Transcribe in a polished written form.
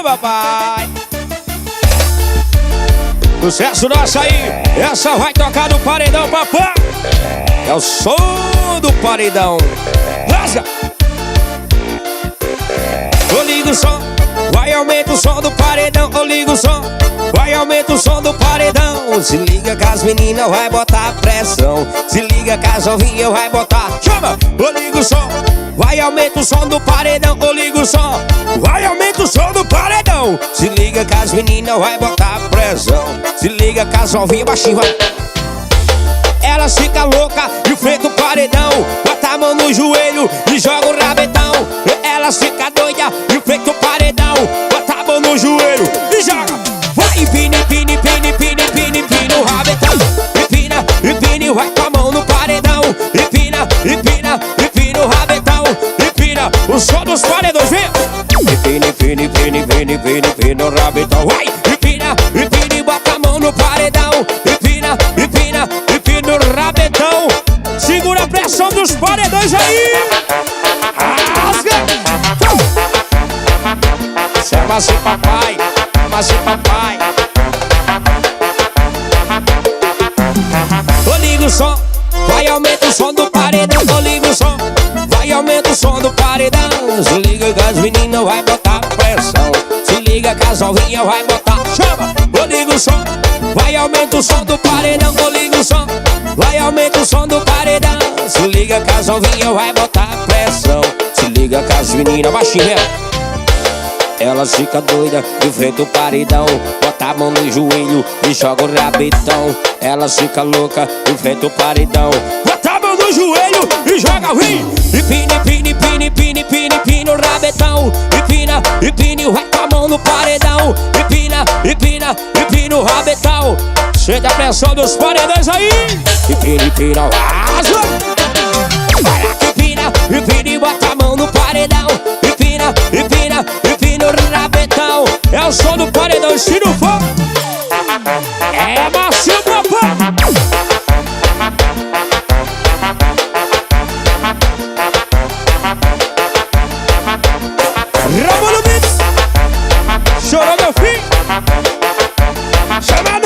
papai. Sucesso nosso aí. Essa vai tocar no paredão, papai. É o som do paredão. Rasga. Eu ligo o som, vai aumenta o som do paredão. Eu ligo o som, vai aumenta o som do paredão. Se liga que as meninas vai botar pressão. Se liga que as novinhas vai botar. Chama! Eu ligo o som, vai aumenta o som do paredão. Eu ligo o som, vai aumenta o som do paredão. Se liga que as meninas vai botar pressão. Se liga que as novinhas baixinho vai. Elas ficam loucas e enfrenta o paredão. Bota a mão no joelho e joga o rabetão. Elas ficam doidas e enfrenta o paredão. Bota a mão no joelho e joga. Vai, empina, empina, empina, empina, empina, empina o rabetão. Empina, empina e vai com a mão no paredão. Empina, empina, empina o rabetão. Empina o som dos paredões, vem. Empina, empina, empina, empina, empina, empina o rabetão. Vai, empina, empina e bota a mão no paredão. Empina, empina, empina o rabetão. Segura a pressão dos paredões aí. Rasga. Chama-se papai, chama-se papai. Eu ligo o som, vai aumenta o som do paredão. Eu ligo o som, vai aumenta o som do paredão. Se liga que as meninas vai botar pressão. Se liga que as novinhas vai botar. Chama! Eu ligo o som, vai aumenta o som do paredão. Eu ligo o som, vai aumenta o som do paredão. Se liga que as novinhas vai botar pressão. Se liga que as meninas baixinhas. Elas ficam doidas e enfrenta o paredão. Bota a mão no joelho e joga o rabetão. Elas ficam loucas e enfrenta o paredão. Bota a mão no joelho e joga o rim. Empina, empina, empina, empina, empina, empina o rabetão. Empina, empina e vai com a mão no paredão. Empina, empina, empina o rabetão. Sente a pressão dos paredões aí. Empina, empina, vaza. Vai lá que empina, empina e bota a mão no paredão. Empina, empina, empina o rabetão. É o som do paredão, se não for é macio, papai. Ramon no Mix. Chorou meu filho. Chamado